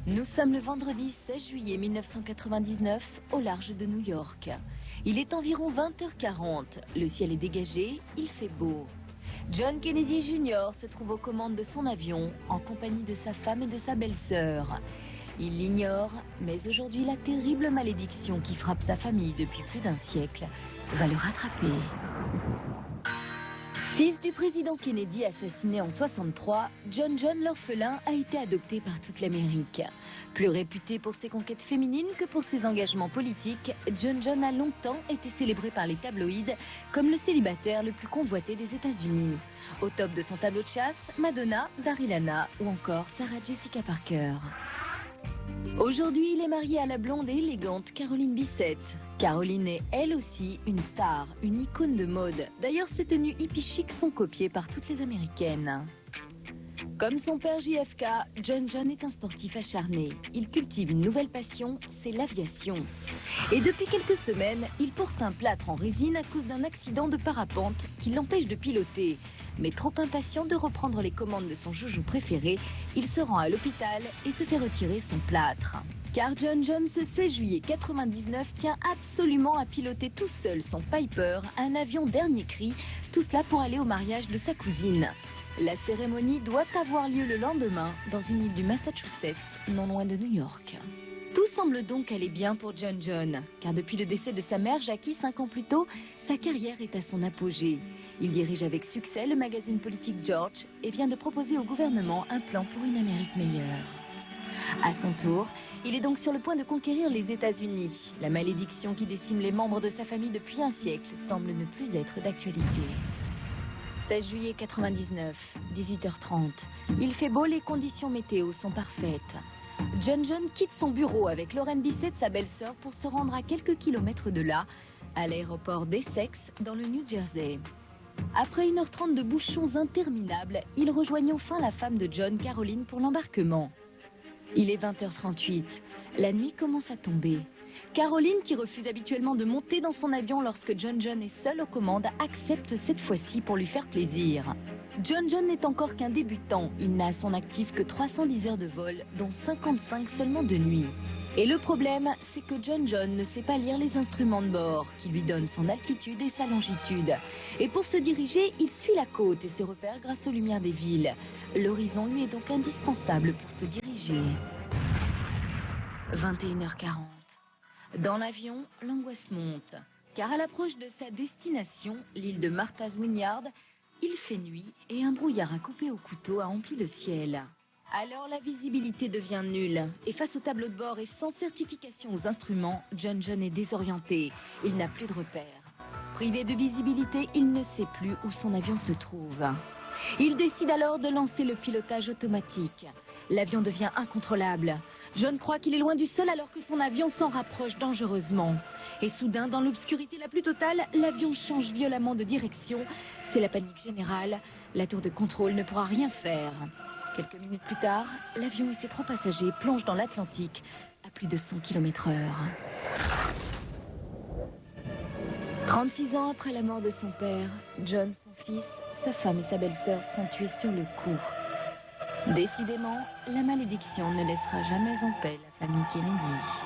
Nous sommes le vendredi 16 juillet 1999 au large de New York. Il est environ 20h40, le ciel est dégagé, il fait beau. John Kennedy Jr. se trouve aux commandes de son avion en compagnie de sa femme et de sa belle-sœur. Il l'ignore, mais aujourd'hui la terrible malédiction qui frappe sa famille depuis plus d'un siècle va le rattraper. Fils du président Kennedy assassiné en 63, John l'orphelin a été adopté par toute l'Amérique. Plus réputé pour ses conquêtes féminines que pour ses engagements politiques, John a longtemps été célébré par les tabloïds comme le célibataire le plus convoité des États-Unis. Au top de son tableau de chasse, Madonna, Daryl Hannah ou encore Sarah Jessica Parker. Aujourd'hui, il est marié à la blonde et élégante Caroline Bissett. Caroline est elle aussi une star, une icône de mode. D'ailleurs, ses tenues hippie chic sont copiées par toutes les Américaines. Comme son père JFK, John est un sportif acharné. Il cultive une nouvelle passion, c'est l'aviation. Et depuis quelques semaines, il porte un plâtre en résine à cause d'un accident de parapente qui l'empêche de piloter. Mais trop impatient de reprendre les commandes de son joujou préféré, il se rend à l'hôpital et se fait retirer son plâtre. Car John ce 16 juillet 99 tient absolument à piloter tout seul son Piper, un avion dernier cri, tout cela pour aller au mariage de sa cousine. La cérémonie doit avoir lieu le lendemain dans une île du Massachusetts, non loin de New York. Tout semble donc aller bien pour John, car depuis le décès de sa mère Jackie 5 ans plus tôt, sa carrière est à son apogée. Il dirige avec succès le magazine politique George et vient de proposer au gouvernement un plan pour une Amérique meilleure. À son tour, il est donc sur le point de conquérir les États-Unis. La malédiction qui décime les membres de sa famille depuis un siècle semble ne plus être d'actualité. 16 juillet 99, 18h30. Il fait beau, les conditions météo sont parfaites. John quitte son bureau avec Lauren Bissett, sa belle-sœur, pour se rendre à quelques kilomètres de là, à l'aéroport d'Essex, dans le New Jersey. Après 1h30 de bouchons interminables, il rejoignent enfin la femme de John, Caroline, pour l'embarquement. Il est 20h38. La nuit commence à tomber. Caroline, qui refuse habituellement de monter dans son avion lorsque John est seul aux commandes, accepte cette fois-ci pour lui faire plaisir. John n'est encore qu'un débutant. Il n'a à son actif que 310 heures de vol, dont 55 seulement de nuit. Et le problème, c'est que John ne sait pas lire les instruments de bord, qui lui donnent son altitude et sa longitude. Et pour se diriger, il suit la côte et se repère grâce aux lumières des villes. L'horizon lui est donc indispensable pour se diriger. 21h40. Dans l'avion, l'angoisse monte, car à l'approche de sa destination, l'île de Martha's Vineyard, il fait nuit et un brouillard à couper au couteau a empli le ciel. Alors la visibilité devient nulle, et face au tableau de bord et sans certification aux instruments, John est désorienté. Il n'a plus de repères. Privé de visibilité, il ne sait plus où son avion se trouve. Il décide alors de lancer le pilotage automatique. L'avion devient incontrôlable. John croit qu'il est loin du sol alors que son avion s'en rapproche dangereusement. Et soudain, dans l'obscurité la plus totale, l'avion change violemment de direction. C'est la panique générale. La tour de contrôle ne pourra rien faire. Quelques minutes plus tard, l'avion et ses 3 passagers plongent dans l'Atlantique à plus de 100 km/h. 36 ans après la mort de son père, John, son fils, sa femme et sa belle-sœur sont tués sur le coup. Décidément, la malédiction ne laissera jamais en paix la famille Kennedy.